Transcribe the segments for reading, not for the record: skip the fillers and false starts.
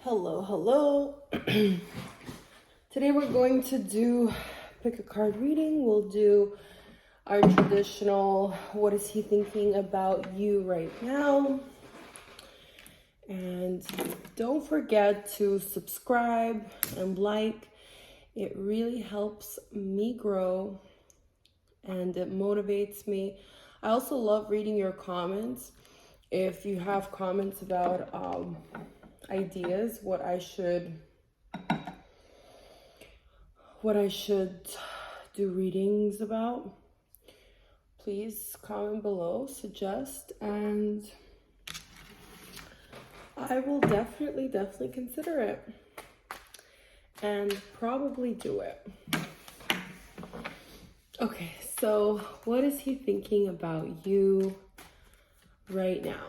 Hello, hello. Today we're going to pick a card reading. We'll do our traditional, what is he thinking about you right now? And don't forget to subscribe and like. It really helps me grow and it motivates me. I also love reading your comments. If you have comments about ideas, what I should do readings about, please comment below, suggest, and I will definitely consider it and probably do it. Okay, so what is he thinking about you right now?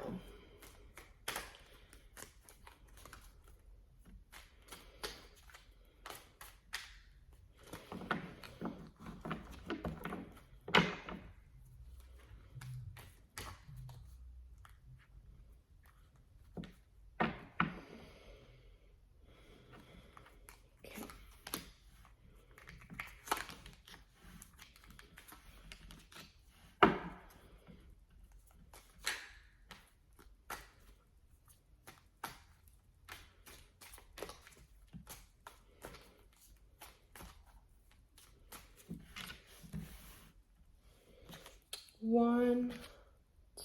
One,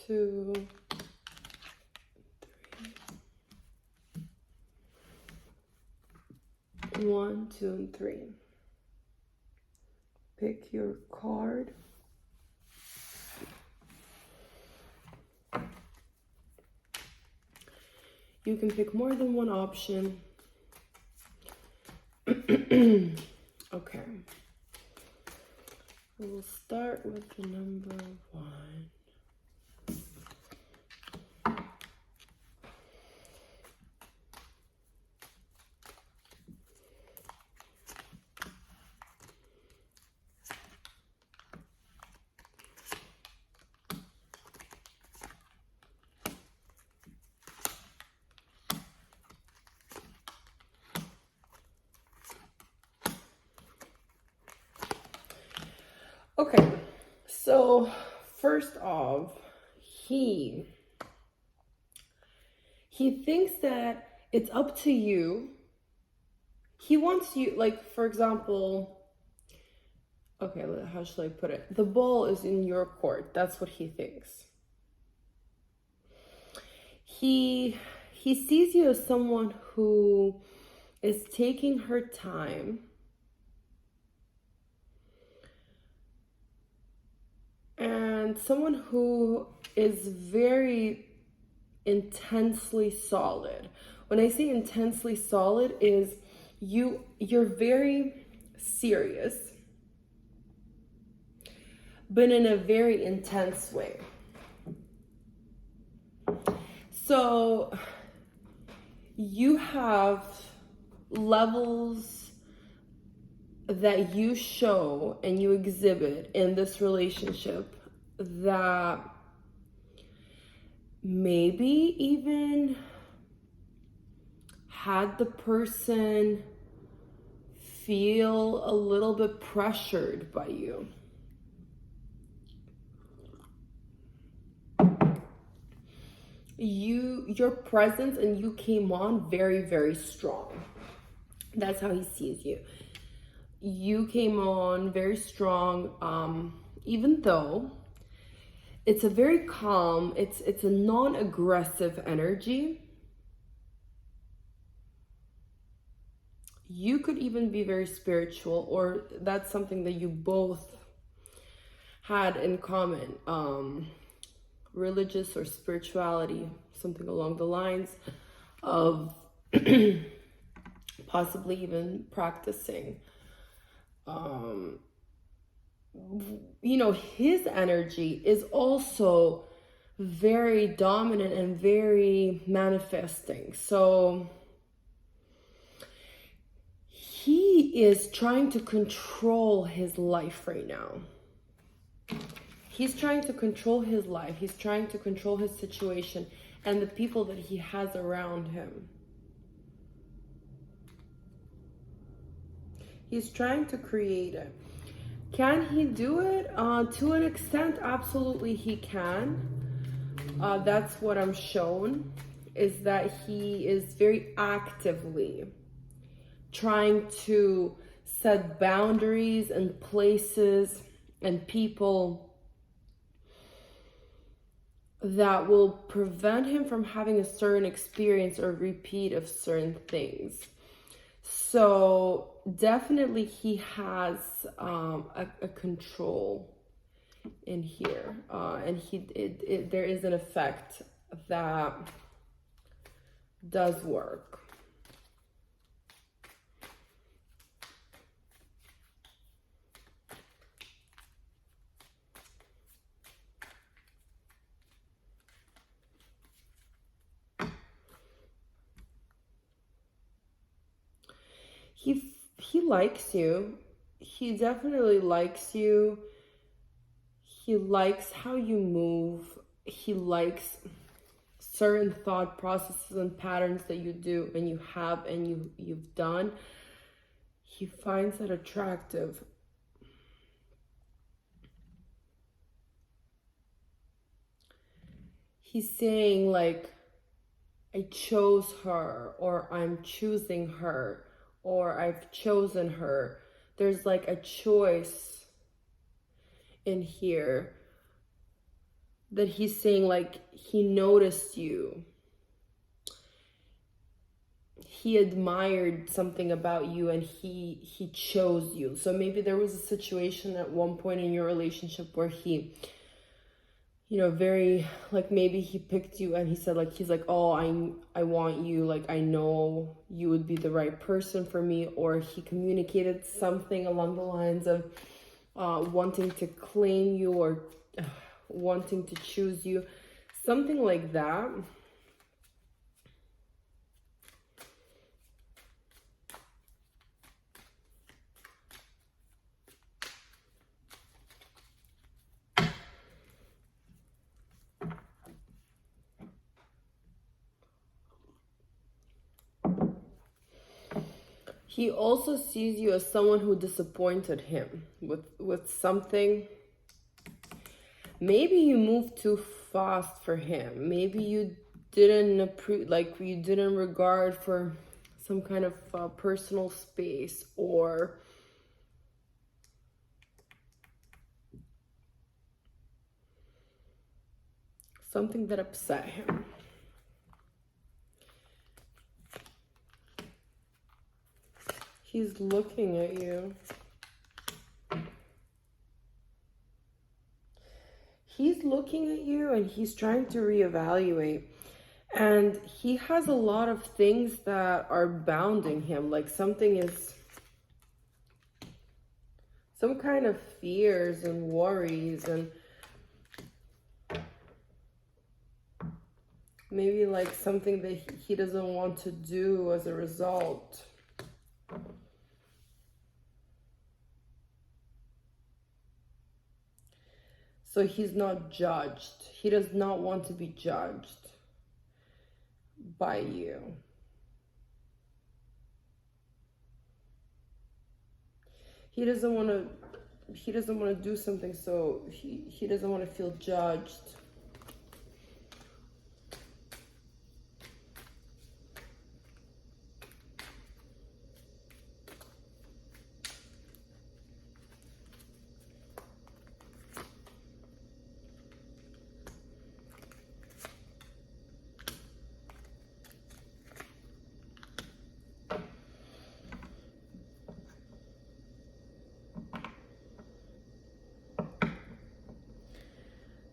two, three. 1, 2, and 3. Pick your card. You can pick more than one option. Okay. We'll start with the number 1. Okay, so first off, he thinks that it's up to you. He wants you, like, for example, okay, how should I put it? The ball is in your court. That's what he thinks. He sees you as someone who is taking her time and someone who is very intensely solid. When I say intensely solid is you're very serious, but in a very intense way. So you have levels that you show and you exhibit in this relationship that maybe even had the person feel a little bit pressured by you. Your presence, and you came on very, very strong. That's how he sees you. You came on very strong, even though it's a very calm, it's a non-aggressive energy. You could even be very spiritual, or that's something that you both had in common. Religious or spirituality, something along the lines of possibly even practicing. His energy is also very dominant and very manifesting. So he is trying to control his life right now. He's trying to control his life. He's trying to control his situation and the people that he has around him. He's trying to create it. Can he do it? To an extent, absolutely he can. That's what I'm shown, is that he is very actively trying to set boundaries and places and people that will prevent him from having a certain experience or repeat of certain things. So definitely he has a control in here, and there is an effect that does work. He likes you. He definitely likes you. He likes how you move. He likes certain thought processes and patterns that you do and you have and you've done. He finds it attractive. He's saying like, I chose her, or I'm choosing her, or I've chosen her. There's like a choice in here that he's saying, like, he noticed you. He admired something about you and he chose you. So maybe there was a situation at one point in your relationship where he, very, like, maybe he picked you and he said, like, he's like, oh, I want you, like, I know you would be the right person for me. Or he communicated something along the lines of wanting to claim you, or wanting to choose you, something like that. He also sees you as someone who disappointed him with something. Maybe you moved too fast for him. Maybe you didn't you didn't regard for some kind of personal space, or something that upset him. He's looking at you. He's looking at you and he's trying to reevaluate. And he has a lot of things that are bounding him. Like something is, some kind of fears and worries, and maybe like something that he doesn't want to do as a result. So he's not judged. He does not want to be judged by you. He doesn't want to do something, so he doesn't want to feel judged.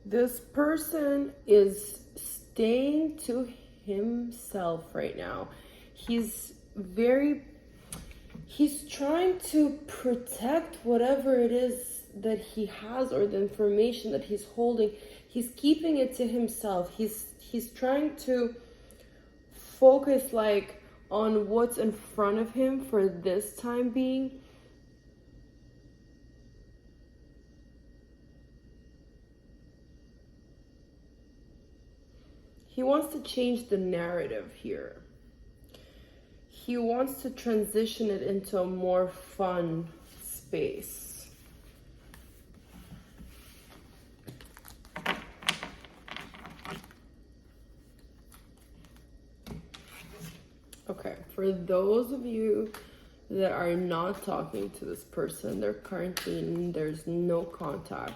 This person is staying to himself right now. He's trying to protect whatever it is that he has, or the information that he's holding. He's keeping it to himself. He's trying to focus like on what's in front of him for this time being. He wants to change the narrative here. he wants to transition it into a more fun space. Okay, for those of you that are not talking to this person, they're currently, there's no contact.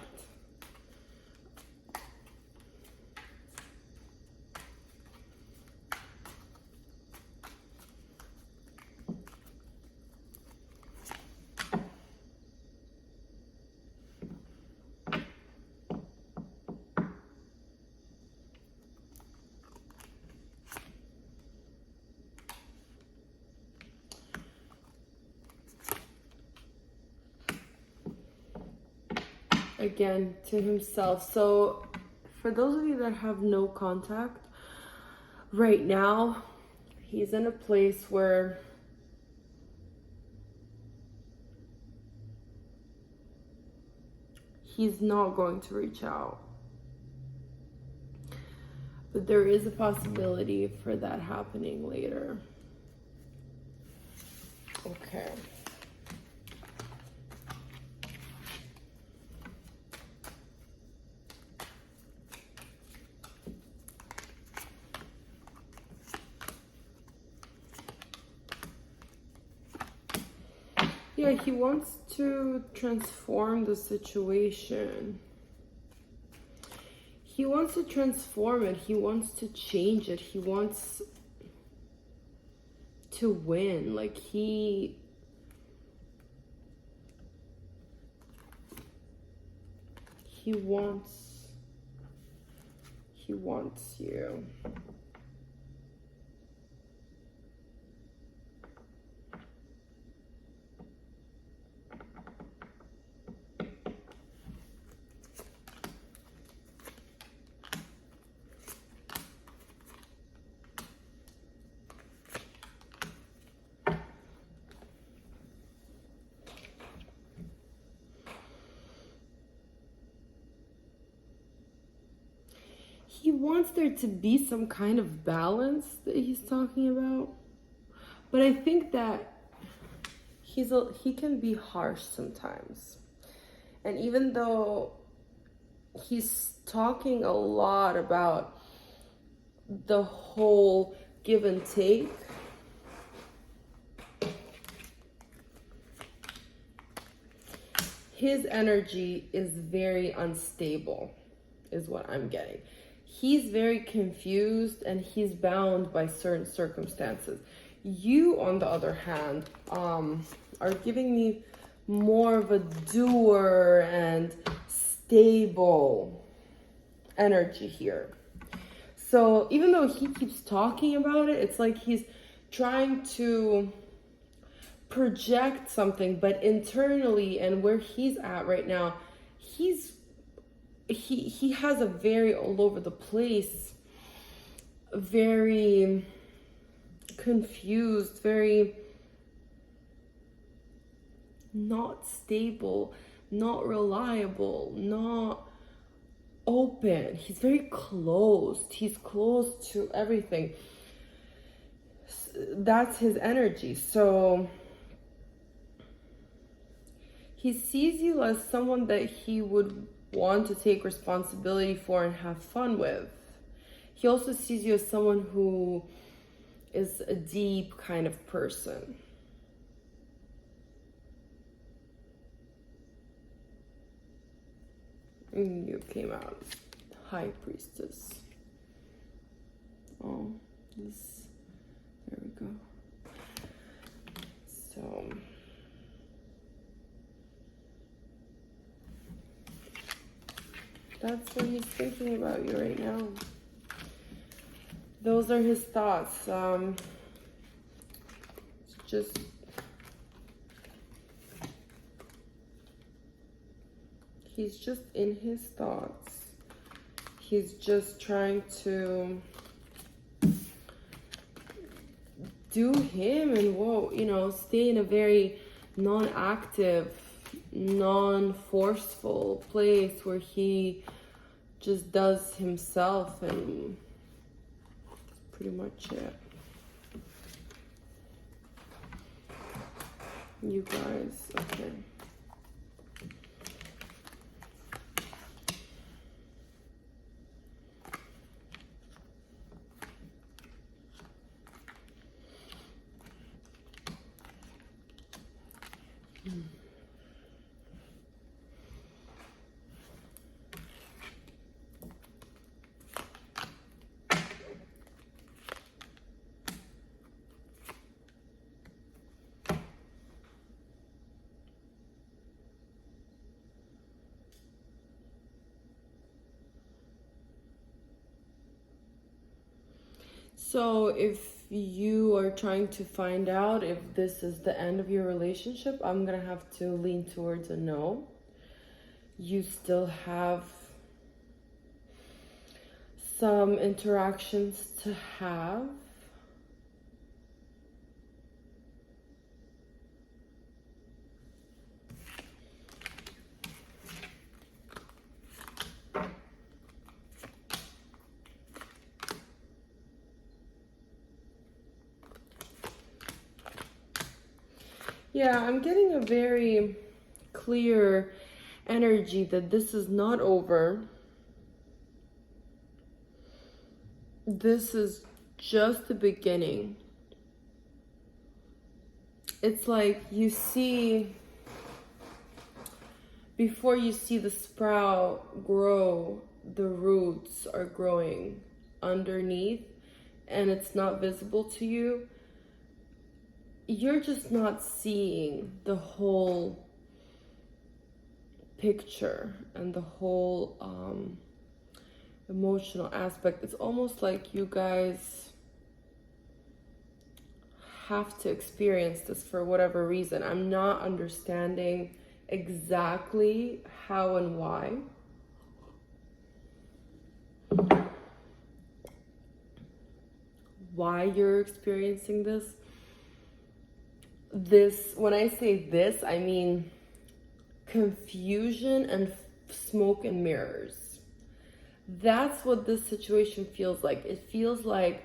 Again, to himself. So for those of you that have no contact right now, he's in a place where he's not going to reach out, but there is a possibility for that happening later. Okay. Yeah, he wants to transform the situation. He wants to transform it. He wants to change it. He wants to win. Like he wants you. He wants there to be some kind of balance that he's talking about. But I think that he can be harsh sometimes. And even though he's talking a lot about the whole give and take, his energy is very unstable, is what I'm getting. He's very confused and he's bound by certain circumstances. You, on the other hand, are giving me more of a doer and stable energy here. So even though he keeps talking about it, it's like he's trying to project something, but internally and where he's at right now, he has a very all over the place, very confused, very not stable, not reliable, not open. He's very closed. He's closed to everything. That's his energy. So he sees you as someone that he would want to take responsibility for and have fun with. He also sees you as someone who is a deep kind of person. And you came out High Priestess. Oh, this, there we go. So that's what he's thinking about you right now. Those are his thoughts. He's just in his thoughts. He's just trying to do him and stay in a very non-active, non-forceful place where he just does himself, and that's pretty much it. you guys. Okay. So if you are trying to find out if this is the end of your relationship, I'm gonna have to lean towards a no. You still have some interactions to have. Yeah, I'm getting a very clear energy that this is not over. This is just the beginning. It's like you see, before you see the sprout grow, the roots are growing underneath and it's not visible to you. You're just not seeing the whole picture and the whole emotional aspect. It's almost like you guys have to experience this for whatever reason. I'm not understanding exactly how and why. Why you're experiencing this. When I say this, I mean confusion and smoke and mirrors. That's what this situation feels like. It feels like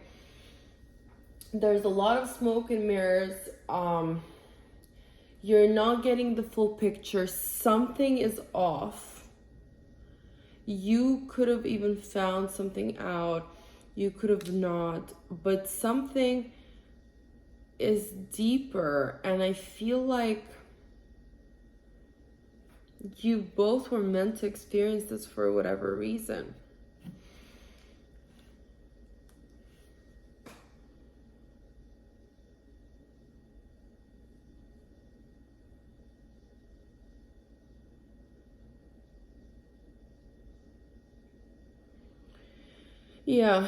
there's a lot of smoke and mirrors. You're not getting the full picture. Something is off. You could have even found something out. You could have not. But something is deeper. And I feel like you both were meant to experience this for whatever reason. Yeah,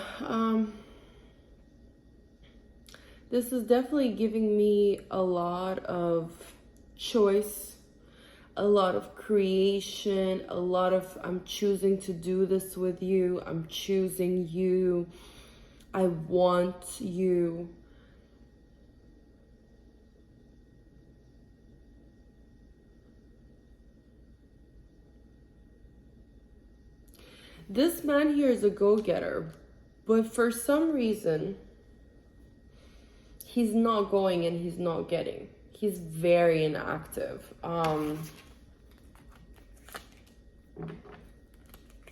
this is definitely giving me a lot of choice, a lot of creation, a lot of I'm choosing to do this with you, I'm choosing you, I want you. This man here is a go-getter, but for some reason, he's not going and he's not getting. He's very inactive.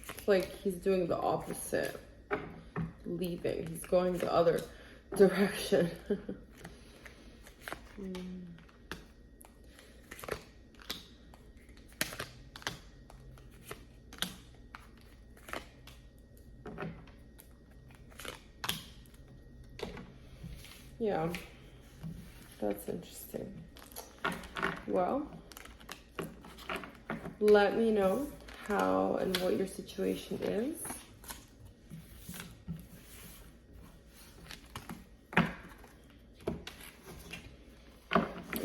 It's like he's doing the opposite, leaving. He's going the other direction. Yeah, that's interesting. Well, let me know how and what your situation is.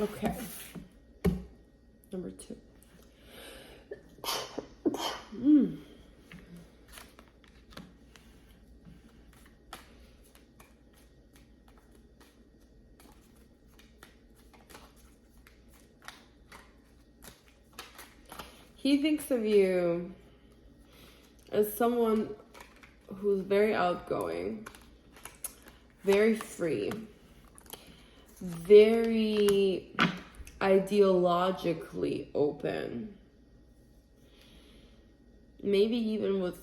Okay. Number 2. He thinks of you as someone who's very outgoing, very free, very ideologically open. Maybe even with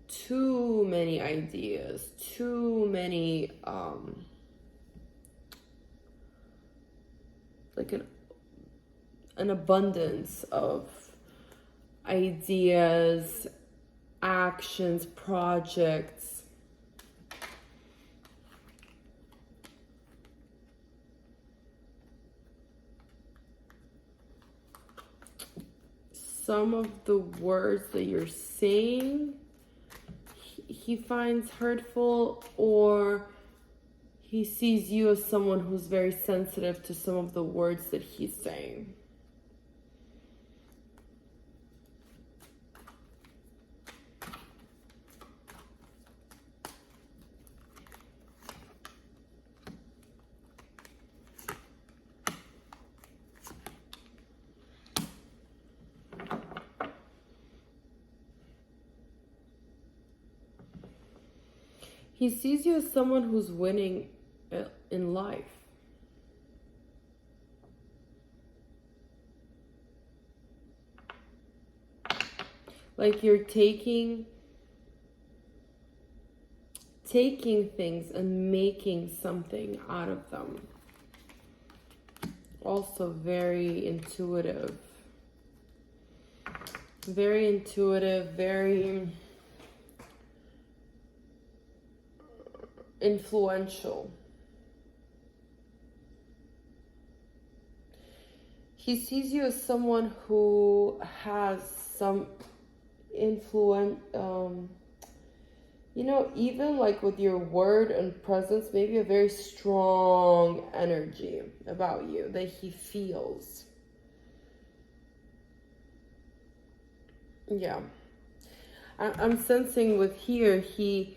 too many ideas, too many, like an abundance of ideas, actions, projects. Some of the words that you're saying, he finds hurtful, or he sees you as someone who's very sensitive to some of the words that he's saying. He sees you as someone who's winning in life. Like you're taking things and making something out of them. Also very intuitive. Very intuitive, very influential. He sees you as someone who has some influence, even like with your word and presence, maybe a very strong energy about you that he feels. Yeah. I'm sensing with here, he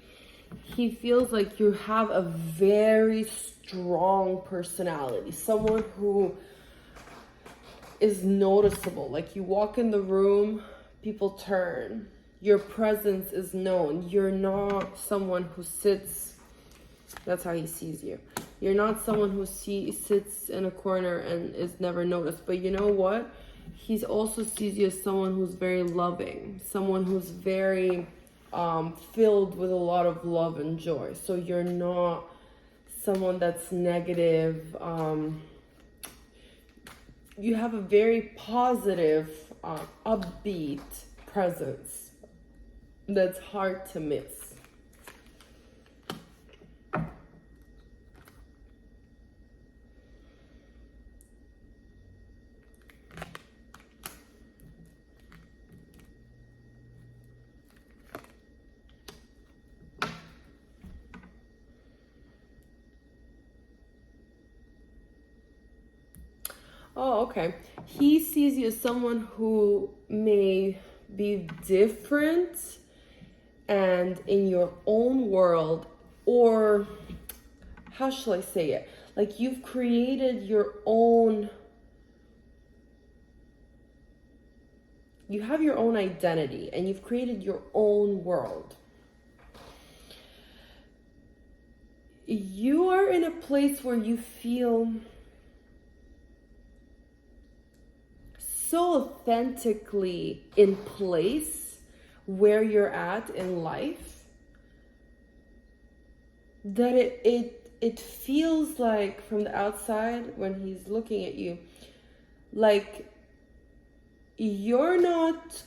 feels like you have a very strong personality, someone who is noticeable. Like you walk in the room, people turn. Your presence is known. You're not someone who sits, that's how he sees you. You're not someone who sits in a corner and is never noticed. But you know what? He also sees you as someone who's very loving, someone who's very filled with a lot of love and joy. So you're not someone that's negative. You have a very positive, upbeat presence that's hard to miss. Oh, okay. He sees you as someone who may be different and in your own world, or how shall I say it? Like you've created your own, you have your own identity and you've created your own world. You are in a place where you feel so authentically in place where you're at in life that it feels like from the outside when he's looking at you, like you're not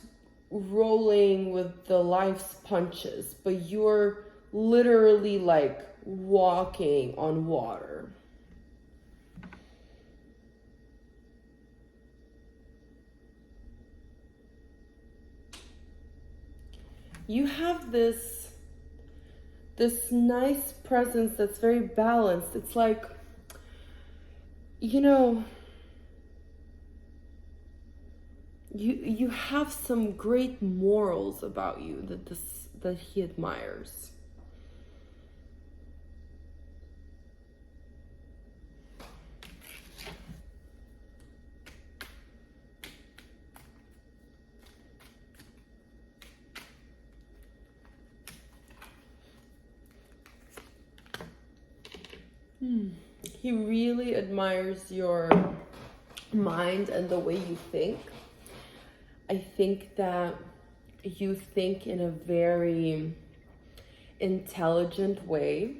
rolling with the life's punches, but you're literally like walking on water. You have this nice presence that's very balanced. It's like, you have some great morals about you that he admires. He really admires your mind and the way you think. I think that you think in a very intelligent way.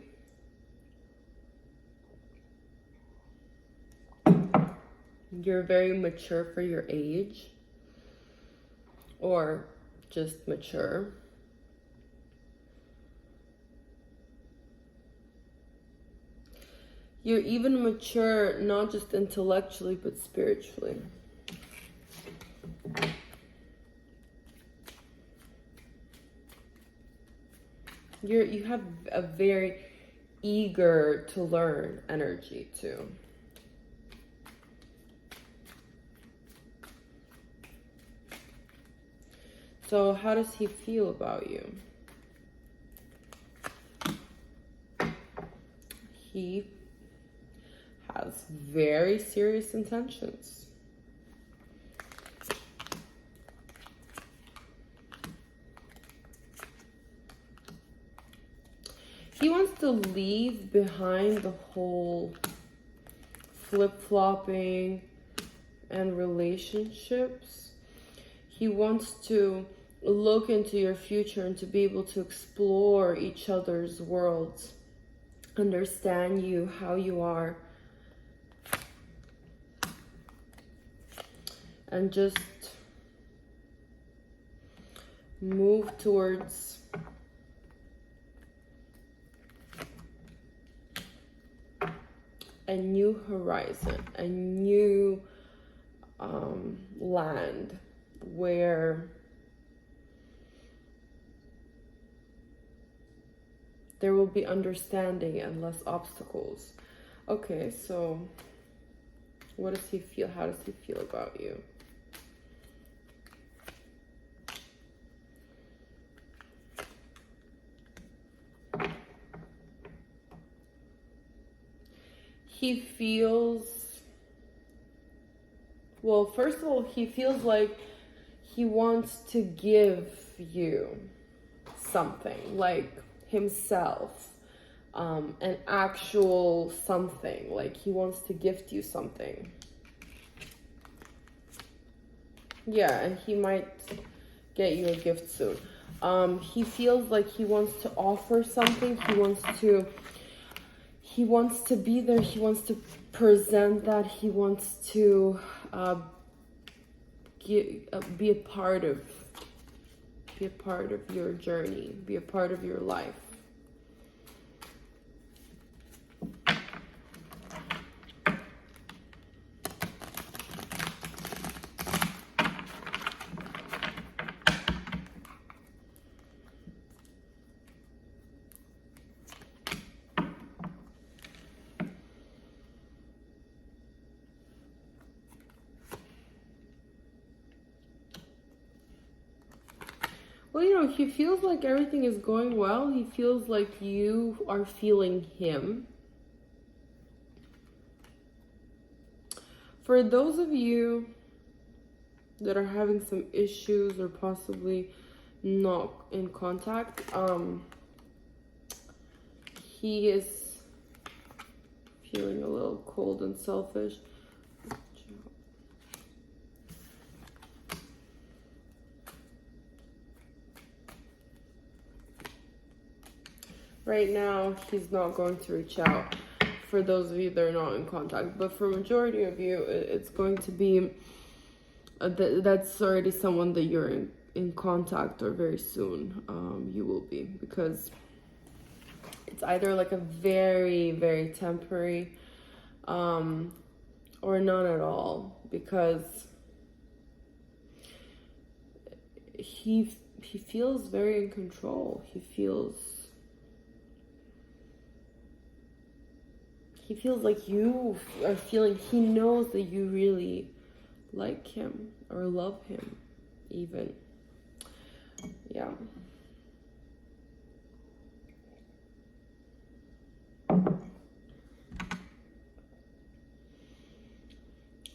You're very mature for your age, or just mature. You're even mature, not just intellectually, but spiritually. You have a very eager to learn energy too. So how does he feel about you? He has very serious intentions. He wants to leave behind the whole flip-flopping and relationships. He wants to look into your future and to be able to explore each other's worlds, understand you, how you are, and just move towards a new horizon, a new land where there will be understanding and less obstacles. Okay, so what does he feel? How does he feel about you? He feels, well, first of all, he feels like he wants to give you something, like himself, an actual something, like he wants to gift you something. Yeah, and he might get you a gift soon. He feels like he wants to offer something. He wants to be there. He wants to present that. He wants to be a part of your journey, be a part of your life. Well, you know, he feels like everything is going well. He feels like you are feeling him. For those of you that are having some issues or possibly not in contact, he is feeling a little cold and selfish. Right now, he's not going to reach out for those of you that are not in contact. But for majority of you, it's going to be, that's already someone that you're in contact, or very soon you will be. Because it's either like a very, very temporary or none at all. Because he feels very in control. He feels like you are feeling, he knows that you really like him or love him even. Yeah.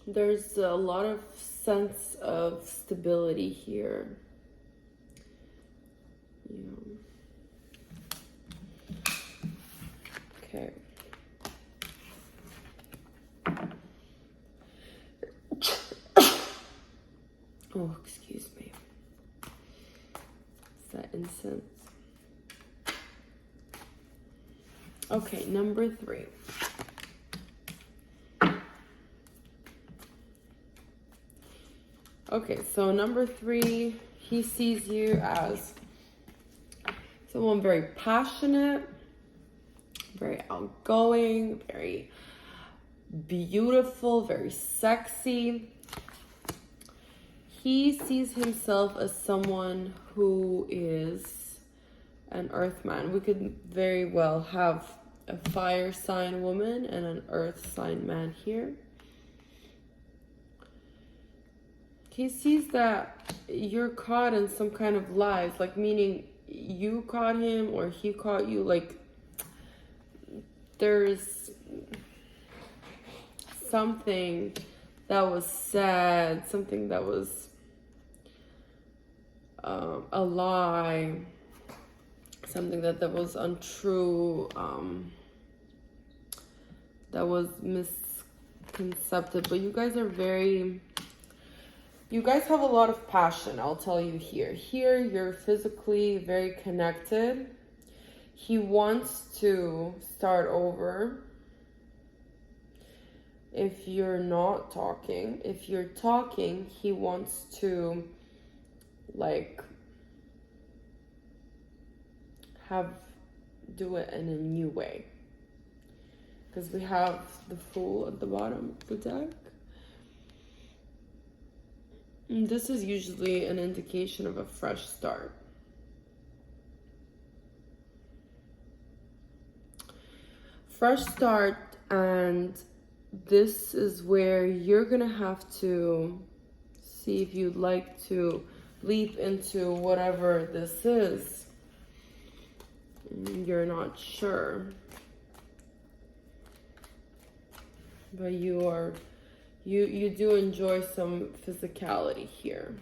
There's a lot of sense of stability here. Yeah. Okay. Oh, excuse me. Is that incense? Okay, number 3. Okay, so number 3, he sees you as someone very passionate, very outgoing, very beautiful, very sexy. He sees himself as someone who is an earth man. We could very well have a fire sign woman and an earth sign man here. He sees that you're caught in some kind of lies, like meaning you caught him or he caught you. Like there's something that was said, something that was a lie, something that was untrue, that was misconcepted. But you guys are you guys have a lot of passion, I'll tell you here. Here, you're physically very connected. He wants to start over. If you're not talking, if you're talking, he wants to, like, do it in a new way. Because we have the Fool at the bottom of the deck. And this is usually an indication of a fresh start. Fresh start, and this is where you're gonna have to see if you'd like to leap into whatever this is. You're not sure, but you do enjoy some physicality here.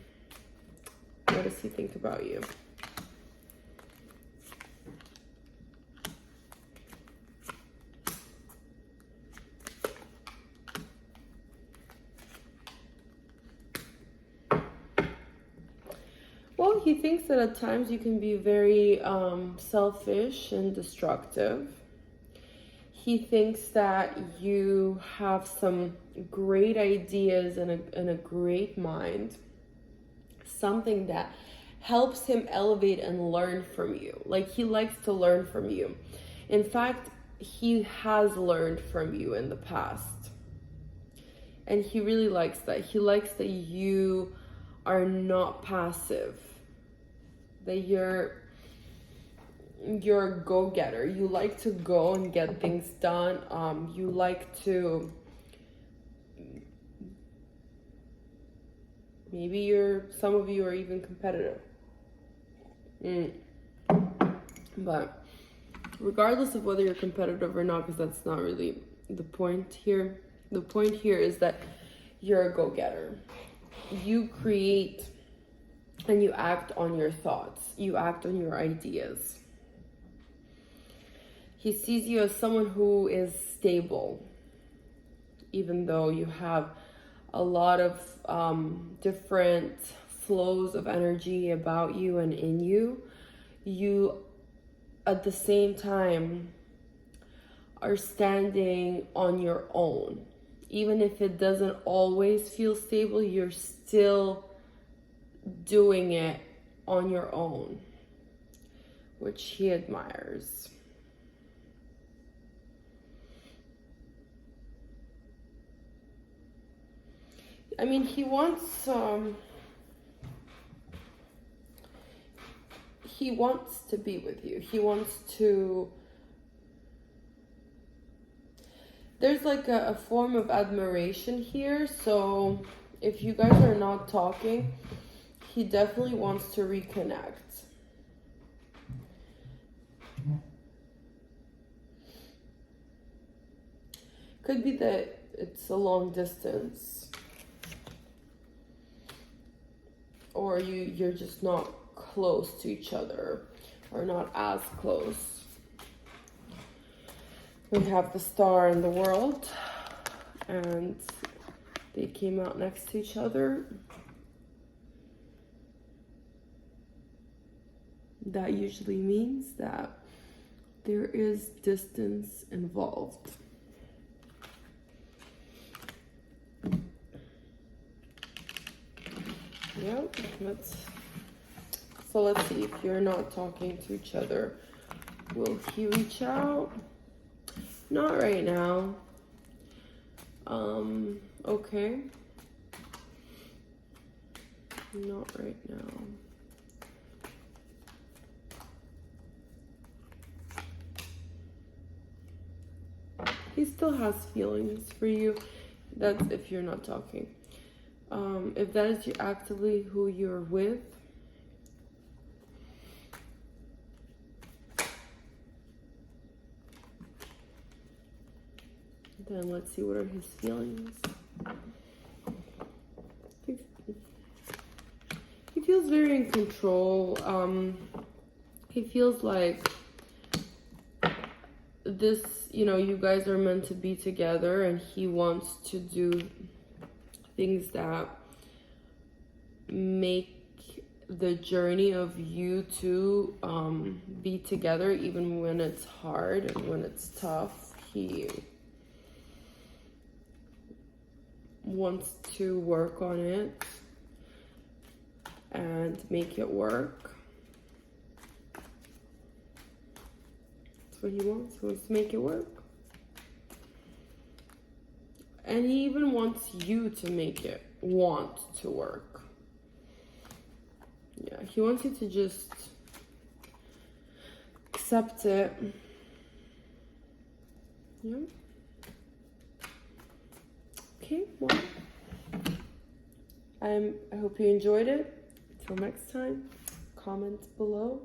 What does he think about you? Well, he thinks that at times you can be very selfish and destructive. He thinks that you have some great ideas and a great mind. Something that helps him elevate and learn from you. Like, he likes to learn from you. In fact, he has learned from you in the past. And he really likes that. He likes that you are not passive. That you're a go-getter. You like to go and get things done. You like to, maybe some of you are even competitive. But regardless of whether you're competitive or not, because that's not really the point here. The point here is that you're a go-getter. You create and you act on your thoughts. You act on your ideas. He sees you as someone who is stable, even though you have a lot of different flows of energy about you and in you. You, at the same time, are standing on your own. Even if it doesn't always feel stable, you're still doing it on your own, which he admires. I mean, he wants to be with you. He wants to, there's like a form of admiration here. So if you guys are not talking, he definitely wants to reconnect. Could be that it's a long distance, or you're just not close to each other, or not as close. We have the Star and the World, and they came out next to each other. that usually means that there is distance involved. Yep, so let's see, if you're not talking to each other, will he reach out? Not right now. Okay. Not right now. He still has feelings for you. That's if you're not talking. If that is actively who you're with, then let's see what are his feelings. He feels very in control. He feels like this, you guys are meant to be together, and he wants to do things that make the journey of you two be together, even when it's hard and when it's tough. He wants to work on it and make it work. That's what he wants. He wants to make it work. And he even wants you to make it want to work. Yeah, he wants you to just accept it. Yeah. Okay, well, I hope you enjoyed it. Till next time, comment below.